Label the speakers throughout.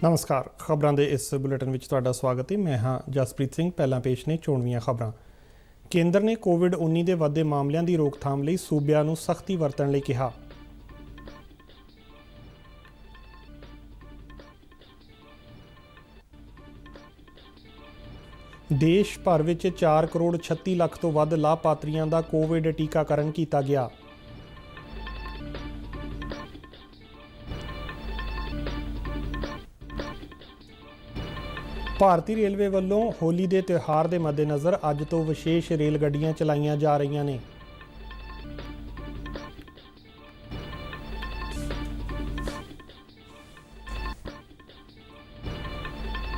Speaker 1: नमस्कार। खबरों के इस बुलेटिन में तुहाडा स्वागत है। मैं हाँ जसप्रीत सिंह। पहला पेश ने चोणवीआं खबरां। केंद्र ने कोविड-19 के वधदे मामलों की रोकथाम लई सूबिਆਂ ਨੂੰ सख्ती वरतण लई कहा। देश भर में 4 करोड़ 36 ਲੱਖ ਤੋਂ ਵੱਧ ਲਾਭਪਾਤਰੀਆਂ ਦਾ कोविड टीकाकरण किया गया। भारतीय रेलवे वालों होली के त्यौहार के मद्देनज़र अज तो विशेष रेल गड्डियां चलाईयां जा रही ने।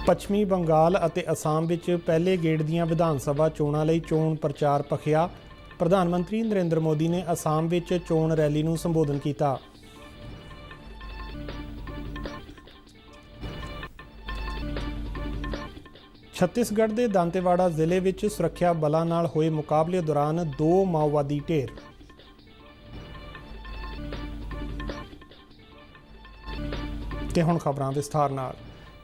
Speaker 1: पश्चिमी बंगाल और असम में पहले गेड़ दीयां विधान सभा चोणां लई चोण प्रचार भखिया। प्रधानमंत्री नरेंद्र मोदी ने असम में चोण रैली नूं संबोधन किया। छत्तीसगढ़ के दांतेवाड़ा जिले में सुरक्षा बलों नाल होए मुकाबले दौरान 2 माओवादी ढेर। ते हुण खबरां विस्तार नाल।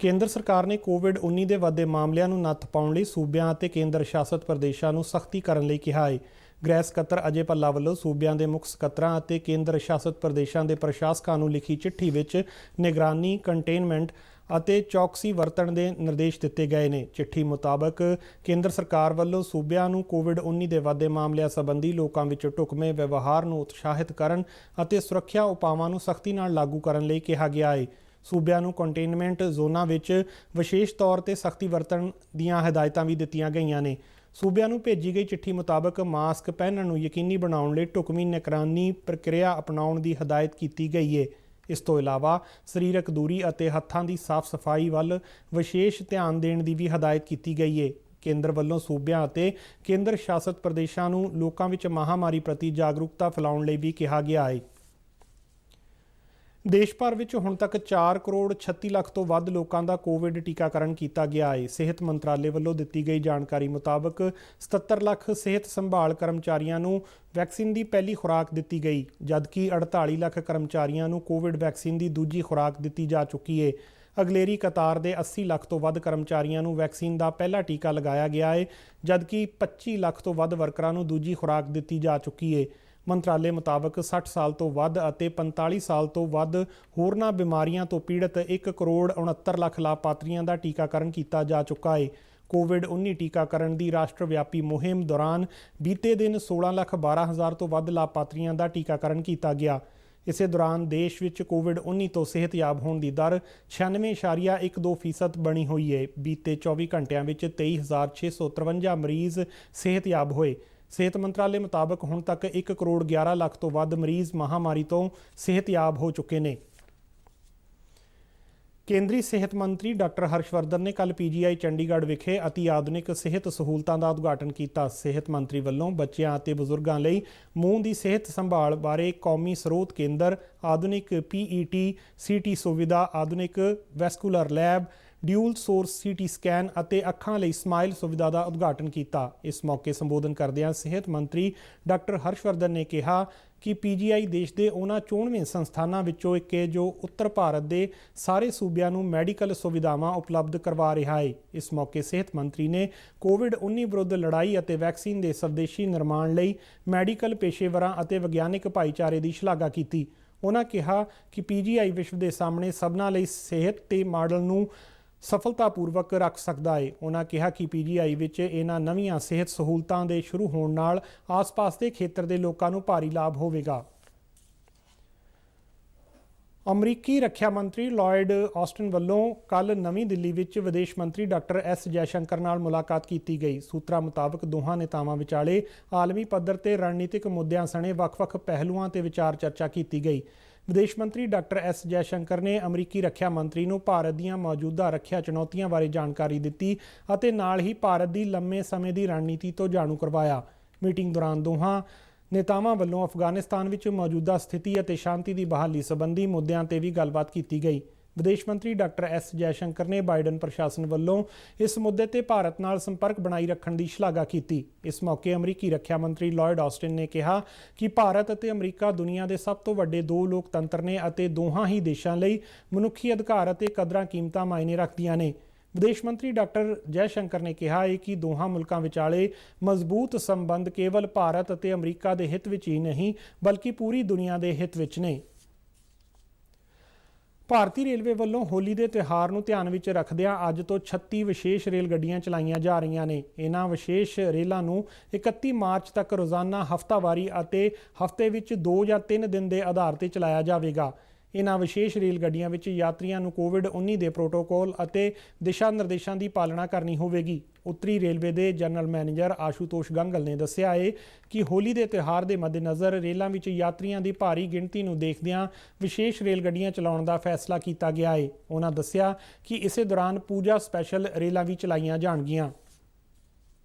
Speaker 1: केंद्र सरकार ने कोविड-19 के वधदे मामलों नूं नत्थ पाउण लई सूबिਆਂ ਅਤੇ केंद्र शासित प्रदेशों नूं सख्ती करन लई कहा है। गृह ਸਕੱਤਰ अजय भल्ला ਵੱਲੋਂ सूबिਆਂ ਦੇ ਮੁੱਖ ਸਕੱਤਰਾਂ ਅਤੇ केंद्र शासित प्रदेशों के प्रशासकों नूं लिखी चिट्ठी विच निगरानी कंटेनमेंट ਅਤੇ चौकसी वरतण के निर्देश दिते गए हैं। चिट्ठी मुताबक केंद्र सरकार वालों सूबिਆਂ ਨੂੰ कोविड-19 के वधदे मामलों संबंधी लोगों विच ढुकवें व्यवहार ਨੂੰ उत्साहित करन ਅਤੇ सुरक्षा उपावां ਨੂੰ सख्ती नाल लागू करन लई कहा गया है। सूबिਆਂ ਨੂੰ कंटेनमेंट जोनां विच विशेष तौर पर सख्ती वरतण दीयां हिदायतां भी दित्तियां गईयां ने। सूबिਆਂ ਨੂੰ भेजी गई चिट्ठी मुताबक मास्क पहनण ਨੂੰ यकीनी बनाउण लई ढुकवीं निगरानी प्रक्रिया अपनाउण की हिदायत की गई है। इस तो इलावा सरीरक दूरी ਅਤੇ हत्थां की साफ सफाई ਵੱਲ विशेष ध्यान देने की भी हिदायत की गई है। केंद्र ਵੱਲੋਂ सूबिਆਂ ਅਤੇ केंद्र शासित प्रदेशों ਨੂੰ लोगों ਵਿੱਚ महामारी प्रति जागरूकता फैलाउਣ ਲਈ भी कहा गया है। देश भर में हुण तक 4 करोड़ 36 ਲੱਖ ਤੋਂ ਵੱਧ लोगों का कोविड टीकाकरण किया गया है। सेहत मंत्रालय ਵੱਲੋਂ दी गई जानकारी मुताबक 77 ਲੱਖ सेहत संभाल कर्मचारियों को वैक्सीन की पहली खुराक दी गई, जबकि 48 ਲੱਖ कर्मचारियों को कोविड वैक्सीन की दूजी खुराक दी जा चुकी है। अगलेरी कतार के 80 ਲੱਖ ਤੋਂ ਵੱਧ कर्मचारियों को वैक्सीन का पहला टीका लगाया गया है, जबकि 25 ਲੱਖ ਤੋਂ ਵੱਧ वर्करां को दूजी खुराक दी जा चुकी है। मंत्रालय मुताबक 60 साल तो वध ਅਤੇ 45 साल तो वध होरनां बीमारियां तो पीड़ित 1 करोड़ 69 ਲੱਖ लाभपात्रियों का टीकाकरण किया जा चुका है। कोविड-19 टीकाकरण की राष्ट्रव्यापी मुहिम दौरान बीते दिन 16,12,000 तो वध लाभपात्रियों का टीकाकरण किया गया। इस दौरान देश में कोविड-19 तो सेहतयाब होने की दर 96.12% बनी हुई है। बीते 24 घंटिया में 23,653 मरीज सेहतयाब होए। सेहत मंत्रालय मुताबक हुण तक 1 करोड़ 11 ਲੱਖ तो वध मरीज महामारी तो सेहतयाब हो चुके हैं। केंद्रीय सेहत मंत्री डॉक्टर हर्षवर्धन ने कल PGI चंडीगढ़ विखे अति आधुनिक सेहत सहूलतां का उद्घाटन किया। सेहत मंत्री वालों बच्चों और बजुर्गों लई मूंह की सेहत संभाल बारे कौमी स्रोत केंद्र, आधुनिक PET CT सुविधा, आधुनिक vascular lab, dual source CT scan ਅਤੇ ਅੱਖਾਂ ਲਈ ਸਮਾइल सुविधा का उद्घाटन किया। इस मौके संबोधन करदਿਆਂ सेहत मंत्री डॉक्टर हर्षवर्धन ने कहा कि PGI देश के उन्होंने 94 संस्थानों विचों एक है जो उत्तर भारत के सारे सूबिਆਂ ਨੂੰ मैडिकल सुविधावां उपलब्ध करवा रहा है। इस मौके सेहत मंत्री ने कोविड-19 विरुद्ध लड़ाई और वैक्सीन के स्वदेशी निर्माण लई मैडिकल पेशेवरां और विज्ञानिक भाईचारे की शलाघा की। उन्होंने कहा कि PGI विश्व के सामने सबना लई सेहत के मॉडल नूं सफलतापूर्वक रख सकता है। उन्होंने कहा कि PGI विच इन्हां नवीं सेहत सहूलतां दे शुरू होने नाल आस पास के खेत्र के लोगों को भारी लाभ होवेगा। अमरीकी रक्षा मंत्री लॉयड ऑस्टिन वालों कल नवी दिल्ली विच विदेश मंत्री डॉक्टर S जयशंकर नाल मुलाकात की गई। सूत्रों मुताबक दोहां नेतावां विचाले आलमी पद्धर ते रणनीतिक मुद्दों सने वख-वख पहलुआं ते विचार चर्चा की गई। विदेश मंत्री डॉक्टर S जयशंकर ने अमरीकी रक्षा मंत्री नूं भारत दीयां मौजूदा रक्षा चुनौतियां बारे जानकारी दी और नाल ही भारत की लंबे समय की रणनीति तो जाणू करवाया। मीटिंग दौरान दोहां नेतावां वल्लों अफगानिस्तान विच मौजूदा स्थिति और शांति की बहाली संबंधी मुद्दों पर भी गलबात की गई। ਵਿਦੇਸ਼ ਮੰਤਰੀ ਡਾਕਟਰ ਐਸ ਜੈਸ਼ੰਕਰ ਨੇ ਬਾਈਡਨ ਪ੍ਰਸ਼ਾਸਨ ਵੱਲੋਂ ਇਸ ਮੁੱਦੇ ਤੇ ਭਾਰਤ ਨਾਲ ਸੰਪਰਕ ਬਣਾਈ ਰੱਖਣ ਦੀ ਸ਼ਲਾਘਾ ਕੀਤੀ। ਇਸ ਮੌਕੇ ਅਮਰੀਕੀ ਰੱਖਿਆ ਮੰਤਰੀ ਲਾਇਡ ਆਸਟਿਨ ਨੇ ਕਿਹਾ ਕਿ ਭਾਰਤ ਅਤੇ ਅਮਰੀਕਾ ਦੁਨੀਆ ਦੇ ਸਭ ਤੋਂ ਵੱਡੇ ਦੋ ਲੋਕਤੰਤਰ ਨੇ ਅਤੇ ਦੋਹਾਂ ਹੀ ਦੇਸ਼ਾਂ ਲਈ ਮਨੁੱਖੀ ਅਧਿਕਾਰ ਅਤੇ ਕਦਰਾਂ ਕੀਮਤਾਂ ਮਾਇਨੇ ਰੱਖਦੀਆਂ ਨੇ। ਵਿਦੇਸ਼ ਮੰਤਰੀ ਡਾਕਟਰ ਜੈਸ਼ੰਕਰ ਨੇ ਕਿਹਾ ਹੈ ਕਿ ਦੋਹਾਂ ਮੁਲਕਾਂ ਵਿਚਾਲੇ ਮਜ਼ਬੂਤ ਸੰਬੰਧ ਕੇਵਲ ਭਾਰਤ ਅਤੇ ਅਮਰੀਕਾ ਦੇ ਹਿੱਤ ਵਿੱਚ ਹੀ ਨਹੀਂ ਬਲਕਿ ਪੂਰੀ ਦੁਨੀਆ ਦੇ ਹਿੱਤ ਵਿੱਚ ਨੇ। ਭਾਰਤੀ ਰੇਲਵੇ ਵੱਲੋਂ ਹੋਲੀ ਦੇ ਤਿਉਹਾਰ ਨੂੰ ਧਿਆਨ ਵਿੱਚ ਰੱਖਦਿਆਂ ਅੱਜ ਤੋਂ 36 ਵਿਸ਼ੇਸ਼ ਰੇਲ ਗੱਡੀਆਂ ਚਲਾਈਆਂ ਜਾ ਰਹੀਆਂ ਨੇ। ਇਹਨਾਂ ਵਿਸ਼ੇਸ਼ ਰੇਲਾਂ ਨੂੰ 31 ਮਾਰਚ ਤੱਕ ਰੋਜ਼ਾਨਾ ਹਫ਼ਤਾਵਾਰੀ ਅਤੇ ਹਫ਼ਤੇ ਵਿੱਚ 2 ਜਾਂ 3 ਦਿਨ ਦੇ ਆਧਾਰ ਤੇ ਚਲਾਇਆ ਜਾਵੇਗਾ। ਇਹਨਾਂ ਵਿਸ਼ੇਸ਼ ਰੇਲ ਗੱਡੀਆਂ ਵਿੱਚ ਯਾਤਰੀਆਂ ਨੂੰ ਕੋਵਿਡ-19 ਦੇ ਪ੍ਰੋਟੋਕੋਲ ਅਤੇ ਦਿਸ਼ਾ ਨਿਰਦੇਸ਼ਾਂ ਦੀ ਪਾਲਣਾ ਕਰਨੀ ਹੋਵੇਗੀ। ਉੱਤਰੀ ਰੇਲਵੇ ਦੇ ਜਨਰਲ ਮੈਨੇਜਰ ਆਸ਼ੂਤੋਸ਼ ਗੰਗਲ ਨੇ ਦੱਸਿਆ ਹੈ ਕਿ ਹੋਲੀ ਦੇ ਤਿਉਹਾਰ ਦੇ ਮੱਦੇਨਜ਼ਰ ਰੇਲਾਂ ਵਿੱਚ ਯਾਤਰੀਆਂ ਦੀ ਭਾਰੀ ਗਿਣਤੀ ਨੂੰ ਦੇਖਦਿਆਂ ਵਿਸ਼ੇਸ਼ ਰੇਲ ਗੱਡੀਆਂ ਚਲਾਉਣ ਦਾ ਫੈਸਲਾ ਕੀਤਾ ਗਿਆ ਹੈ। ਉਹਨਾਂ ਦੱਸਿਆ ਕਿ ਇਸੇ ਦੌਰਾਨ ਪੂਜਾ ਸਪੈਸ਼ਲ ਰੇਲਾਂ ਵੀ ਚਲਾਈਆਂ ਜਾਣਗੀਆਂ।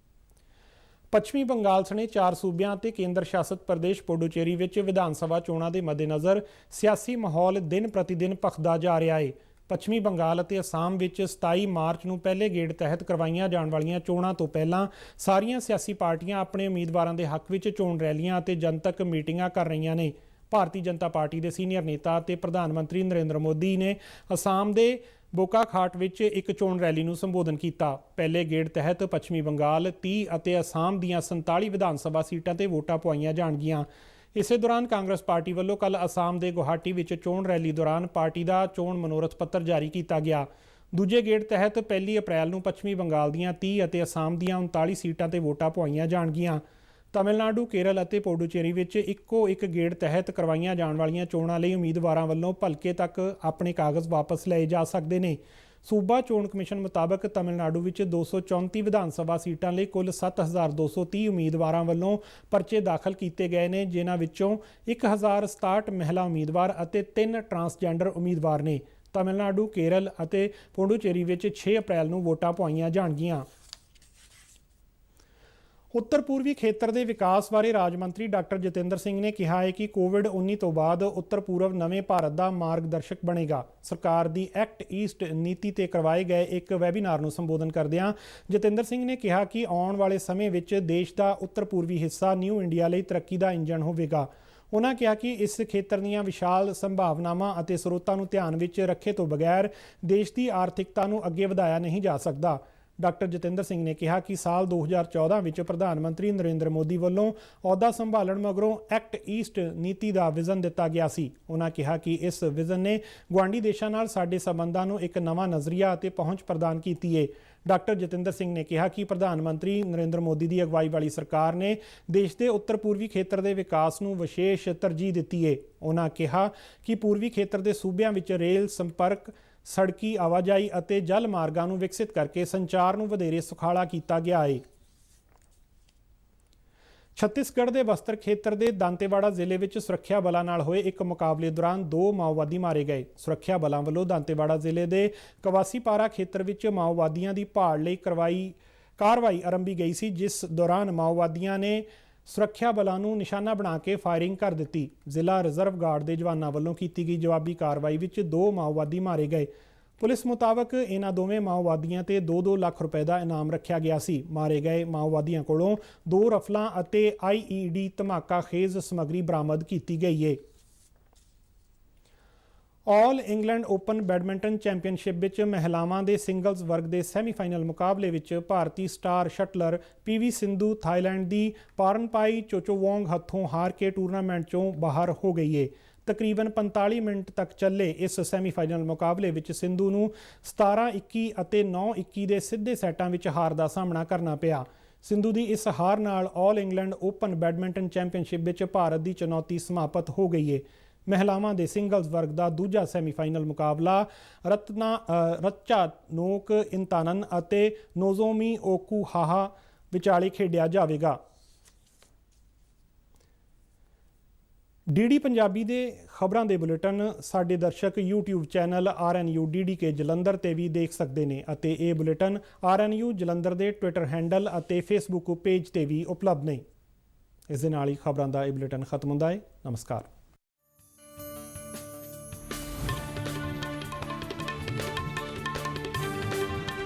Speaker 1: ਪੱਛਮੀ ਬੰਗਾਲ ਸਣੇ 4 ਸੂਬਿਆਂ ਅਤੇ ਕੇਂਦਰ ਸ਼ਾਸਤ ਪ੍ਰਦੇਸ਼ ਪੁਡੂਚੇਰੀ ਵਿੱਚ ਵਿਧਾਨ ਸਭਾ ਚੋਣਾਂ ਦੇ ਮੱਦੇਨਜ਼ਰ ਸਿਆਸੀ ਮਾਹੌਲ ਦਿਨ ਪ੍ਰਤੀ ਦਿਨ ਭਖਦਾ ਜਾ ਰਿਹਾ ਹੈ। ਪੱਛਮੀ ਬੰਗਾਲ ਅਤੇ ਅਸਾਮ ਵਿੱਚ 27 ਮਾਰਚ ਨੂੰ ਪਹਿਲੇ ਗੇੜ ਤਹਿਤ ਕਰਵਾਈਆਂ ਜਾਣ ਵਾਲੀਆਂ ਚੋਣਾਂ ਤੋਂ ਪਹਿਲਾਂ ਸਾਰੀਆਂ ਸਿਆਸੀ ਪਾਰਟੀਆਂ ਆਪਣੇ ਉਮੀਦਵਾਰਾਂ ਦੇ ਹੱਕ ਵਿੱਚ ਚੋਣ ਰੈਲੀਆਂ ਅਤੇ ਜਨਤਕ ਮੀਟਿੰਗਾਂ ਕਰ ਰਹੀਆਂ ਨੇ। ਭਾਰਤੀ ਜਨਤਾ ਪਾਰਟੀ ਦੇ ਸੀਨੀਅਰ ਨੇਤਾ ਅਤੇ ਪ੍ਰਧਾਨ ਮੰਤਰੀ ਨਰਿੰਦਰ ਮੋਦੀ ਨੇ ਅਸਾਮ ਦੇ ਬੋਕਾਖਾਟ ਵਿੱਚ ਇੱਕ ਚੋਣ ਰੈਲੀ ਨੂੰ ਸੰਬੋਧਨ ਕੀਤਾ। ਪਹਿਲੇ ਗੇੜ ਤਹਿਤ ਪੱਛਮੀ ਬੰਗਾਲ 30 ਅਤੇ ਅਸਾਮ ਦੀਆਂ 47 ਵਿਧਾਨ ਸਭਾ ਸੀਟਾਂ ਤੇ ਵੋਟਾਂ ਪਵਾਈਆਂ ਜਾਣਗੀਆਂ। ਇਸੇ ਦੌਰਾਨ ਕਾਂਗਰਸ ਪਾਰਟੀ ਵੱਲੋਂ ਕੱਲ੍ਹ ਅਸਾਮ ਦੇ ਗੁਹਾਟੀ ਵਿੱਚ ਚੋਣ ਰੈਲੀ ਦੌਰਾਨ ਪਾਰਟੀ ਦਾ ਚੋਣ ਮਨੋਰਥ ਪੱਤਰ ਜਾਰੀ ਕੀਤਾ ਗਿਆ। ਦੂਜੇ ਗੇੜ ਤਹਿਤ 1 ਅਪ੍ਰੈਲ ਨੂੰ ਪੱਛਮੀ ਬੰਗਾਲ ਦੀਆਂ 30 ਅਤੇ ਅਸਾਮ ਦੀਆਂ 39 ਸੀਟਾਂ ਤੇ ਵੋਟਾਂ ਪਵਾਈਆਂ ਜਾਣਗੀਆਂ। ਤਮਿਲਨਾਡੂ, ਕੇਰਲ ਅਤੇ ਪੁਡੂਚੇਰੀ ਵਿੱਚ ਇੱਕੋ ਇੱਕ ਗੇੜ ਤਹਿਤ ਕਰਵਾਈਆਂ ਜਾਣ ਵਾਲੀਆਂ ਚੋਣਾਂ ਲਈ ਉਮੀਦਵਾਰਾਂ ਵੱਲੋਂ ਭਲਕੇ ਤੱਕ ਆਪਣੇ ਕਾਗਜ਼ ਵਾਪਸ ਲਏ ਜਾ ਸਕਦੇ ਨੇ। ਸੂਬਾ ਚੋਣ ਕਮਿਸ਼ਨ ਮੁਤਾਬਕ ਤਮਿਲਨਾਡੂ ਵਿੱਚ 234 ਵਿਧਾਨ ਸਭਾ ਸੀਟਾਂ ਲਈ ਕੁੱਲ 7,230 ਉਮੀਦਵਾਰਾਂ ਵੱਲੋਂ ਪਰਚੇ ਦਾਖਲ ਕੀਤੇ ਗਏ ਨੇ, ਜਿਨ੍ਹਾਂ ਵਿੱਚੋਂ 1,067 ਮਹਿਲਾ ਉਮੀਦਵਾਰ ਅਤੇ 3 ਟਰਾਂਸਜੈਂਡਰ ਉਮੀਦਵਾਰ ਨੇ। ਤਮਿਲਨਾਡੂ, ਕੇਰਲ ਅਤੇ ਪੁਡੂਚੇਰੀ ਵਿੱਚ 6 ਅਪ੍ਰੈਲ ਨੂੰ ਵੋਟਾਂ ਪਵਾਈਆਂ ਜਾਣਗੀਆਂ। ਉੱਤਰ ਪੂਰਬੀ ਖੇਤਰ ਦੇ ਵਿਕਾਸ ਬਾਰੇ ਰਾਜ ਮੰਤਰੀ ਡਾਕਟਰ ਜਤਿੰਦਰ ਸਿੰਘ ਨੇ ਕਿਹਾ ਹੈ ਕਿ ਕੋਵਿਡ-19 ਤੋਂ ਬਾਅਦ ਉੱਤਰ ਪੂਰਬ ਨਵੇਂ ਭਾਰਤ ਦਾ ਮਾਰਗਦਰਸ਼ਕ ਬਣੇਗਾ। ਸਰਕਾਰ ਦੀ ਐਕਟ ਈਸਟ ਨੀਤੀ ਤੇ ਕਰਵਾਏ ਗਏ ਇੱਕ ਵੈਬੀਨਾਰ ਨੂੰ ਸੰਬੋਧਨ ਕਰਦਿਆਂ ਜਤਿੰਦਰ ਸਿੰਘ ਨੇ ਕਿਹਾ ਕਿ ਆਉਣ ਵਾਲੇ ਸਮੇਂ ਵਿੱਚ ਦੇਸ਼ ਦਾ ਉੱਤਰ ਪੂਰਬੀ ਹਿੱਸਾ ਨਿਊ ਇੰਡੀਆ ਲਈ ਤਰੱਕੀ ਦਾ ਇੰਜਣ ਹੋਵੇਗਾ। ਉਹਨਾਂ ਕਿਹਾ ਕਿ ਇਸ ਖੇਤਰ ਦੀਆਂ ਵਿਸ਼ਾਲ ਸੰਭਾਵਨਾਵਾਂ ਅਤੇ ਸਰੋਤਾਂ ਨੂੰ ਧਿਆਨ ਵਿੱਚ ਰੱਖੇ ਤੋਂ ਬਗੈਰ ਦੇਸ਼ ਦੀ ਆਰਥਿਕਤਾ ਨੂੰ ਅੱਗੇ ਵਧਾਇਆ ਨਹੀਂ ਜਾ ਸਕਦਾ। ਡਾਕਟਰ ਜਤਿੰਦਰ ਸਿੰਘ ਨੇ ਕਿਹਾ ਕਿ ਸਾਲ 2014 ਵਿੱਚ ਪ੍ਰਧਾਨ ਮੰਤਰੀ ਨਰਿੰਦਰ ਮੋਦੀ ਵੱਲੋਂ ਅਹੁਦਾ ਸੰਭਾਲਣ ਮਗਰੋਂ ਐਕਟ ਈਸਟ ਨੀਤੀ ਦਾ ਵਿਜ਼ਨ ਦਿੱਤਾ ਗਿਆ ਸੀ। ਉਹਨਾਂ ਕਿਹਾ ਕਿ ਇਸ ਵਿਜ਼ਨ ਨੇ ਗੁਆਂਢੀ ਦੇਸ਼ਾਂ ਨਾਲ ਸਾਡੇ ਸੰਬੰਧਾਂ ਨੂੰ ਇੱਕ ਨਵਾਂ ਨਜ਼ਰੀਆ ਅਤੇ ਪਹੁੰਚ ਪ੍ਰਦਾਨ ਕੀਤੀ ਹੈ। ਡਾਕਟਰ ਜਤਿੰਦਰ ਸਿੰਘ ਨੇ ਕਿਹਾ ਕਿ ਪ੍ਰਧਾਨ ਮੰਤਰੀ ਨਰਿੰਦਰ ਮੋਦੀ ਦੀ ਅਗਵਾਈ ਵਾਲੀ ਸਰਕਾਰ ਨੇ ਦੇਸ਼ ਦੇ ਉੱਤਰ ਪੂਰਬੀ ਖੇਤਰ ਦੇ ਵਿਕਾਸ ਨੂੰ ਵਿਸ਼ੇਸ਼ ਤਰਜੀਹ ਦਿੱਤੀ ਹੈ। ਉਹਨਾਂ ਕਿਹਾ ਕਿ ਪੂਰਬੀ ਖੇਤਰ ਦੇ ਸੂਬਿਆਂ ਵਿੱਚ ਰੇਲ ਸੰਪਰਕ, ਸੜਕੀ ਆਵਾਜਾਈ ਅਤੇ ਜਲ ਮਾਰਗਾਂ ਨੂੰ ਵਿਕਸਿਤ ਕਰਕੇ ਸੰਚਾਰ ਨੂੰ ਵਧੇਰੇ ਸੁਖਾਲਾ ਕੀਤਾ ਗਿਆ ਹੈ। ਛੱਤੀਸਗੜ੍ਹ ਦੇ ਬਸਤਰ ਖੇਤਰ ਦੇ ਦਾਂਤੇਵਾੜਾ ਜ਼ਿਲ੍ਹੇ ਵਿੱਚ ਸੁਰੱਖਿਆ ਬਲਾਂ ਨਾਲ ਹੋਏ ਇੱਕ ਮੁਕਾਬਲੇ ਦੌਰਾਨ 2 ਮਾਓਵਾਦੀ ਮਾਰੇ ਗਏ। ਸੁਰੱਖਿਆ ਬਲਾਂ ਵੱਲੋਂ ਦਾਂਤੇਵਾੜਾ ਜ਼ਿਲ੍ਹੇ ਦੇ ਕਵਾਸੀਪਾਰਾ ਖੇਤਰ ਵਿੱਚ ਮਾਓਵਾਦੀਆਂ ਦੀ ਭਾਲ ਲਈ ਕਾਰਵਾਈ ਆਰੰਭੀ ਗਈ ਸੀ, ਜਿਸ ਦੌਰਾਨ ਮਾਓਵਾਦੀਆਂ ਨੇ ਸੁਰੱਖਿਆ ਬਲਾਂ ਨੂੰ ਨਿਸ਼ਾਨਾ ਬਣਾ ਕੇ ਫਾਇਰਿੰਗ ਕਰ ਦਿੱਤੀ। ਜ਼ਿਲ੍ਹਾ ਰਿਜ਼ਰਵ ਗਾਰਡ ਦੇ ਜਵਾਨਾਂ ਵੱਲੋਂ ਕੀਤੀ ਗਈ ਜਵਾਬੀ ਕਾਰਵਾਈ ਵਿੱਚ 2 ਮਾਓਵਾਦੀ ਮਾਰੇ ਗਏ। ਪੁਲਿਸ ਮੁਤਾਬਕ ਇਹਨਾਂ ਦੋਵੇਂ ਮਾਓਵਾਦੀਆਂ ਤੇ 2-2 ਲੱਖ ਰੁਪਏ ਦਾ ਇਨਾਮ ਰੱਖਿਆ ਗਿਆ ਸੀ। ਮਾਰੇ ਗਏ ਮਾਓਵਾਦੀਆਂ ਕੋਲੋਂ 2 ਰਫਲਾਂ ਅਤੇ IED ਧਮਾਕਾ ਖੇਜ਼ ਸਮੱਗਰੀ ਬਰਾਮਦ ਕੀਤੀ ਗਈ ਹੈ। ਆਲ ਇੰਗਲੈਂਡ ਓਪਨ ਬੈਡਮਿੰਟਨ ਚੈਂਪੀਅਨਸ਼ਿਪ ਵਿੱਚ ਮਹਿਲਾਵਾਂ ਦੇ ਸਿੰਗਲਜ਼ ਵਰਗ ਦੇ ਸੈਮੀਫਾਈਨਲ ਮੁਕਾਬਲੇ ਵਿੱਚ ਭਾਰਤੀ ਸਟਾਰ ਸ਼ਟਲਰ PV ਸਿੰਧੂ ਥਾਈਲੈਂਡ ਦੀ ਪਾਰਨਪਾਈ ਚੋਚੋਵੋਂਗ ਹੱਥੋਂ ਹਾਰ ਕੇ ਟੂਰਨਾਮੈਂਟ 'ਚੋਂ ਬਾਹਰ ਹੋ ਗਈ ਹੈ। ਤਕਰੀਬਨ 45 ਮਿੰਟ ਤੱਕ ਚੱਲੇ ਇਸ ਸੈਮੀਫਾਈਨਲ ਮੁਕਾਬਲੇ ਵਿੱਚ ਸਿੰਧੂ ਨੂੰ 17-21 ਅਤੇ 9-21 ਦੇ ਸਿੱਧੇ ਸੈਟਾਂ ਵਿੱਚ ਹਾਰ ਦਾ ਸਾਹਮਣਾ ਕਰਨਾ ਪਿਆ। ਸਿੰਧੂ ਦੀ ਇਸ ਹਾਰ ਨਾਲ ਆਲ ਇੰਗਲੈਂਡ ਓਪਨ ਬੈਡਮਿੰਟਨ ਚੈਂਪੀਅਨਸ਼ਿਪ ਵਿੱਚ ਭਾਰਤ ਦੀ ਚੁਣੌਤੀ ਸਮਾਪਤ ਹੋ ਗਈ ਹੈ। ਮਹਿਲਾਵਾਂ ਦੇ ਸਿੰਗਲਜ਼ ਵਰਗ ਦਾ ਦੂਜਾ ਸੈਮੀਫਾਈਨਲ ਮੁਕਾਬਲਾ ਰਤਚਾਨੋਕ ਇੰਤਾਨਨ ਅਤੇ ਨੋਜ਼ੋਮੀ ਓਕੂਹਾਹਾ ਵਿਚਾਲੇ ਖੇਡਿਆ ਜਾਵੇਗਾ। DD ਪੰਜਾਬੀ ਦੇ ਖਬਰਾਂ ਦੇ ਬੁਲੇਟਿਨ ਸਾਡੇ ਦਰਸ਼ਕ YouTube channel RNU DDK Jalandhar ਤੇ ਵੀ ਦੇਖ ਸਕਦੇ ਨੇ ਅਤੇ ਇਹ ਬੁਲੇਟਿਨ RNU ਜਲੰਧਰ ਦੇ ਟਵਿੱਟਰ ਹੈਂਡਲ ਅਤੇ Facebook ਪੇਜ ਤੇ ਵੀ ਉਪਲਬਧ ਨੇ। ਇਸ ਦੇ ਨਾਲ ਹੀ ਖਬਰਾਂ ਦਾ ਇਹ ਬੁਲੇਟਿਨ ਖਤਮ ਹੁੰਦਾ ਹੈ। ਨਮਸਕਾਰ।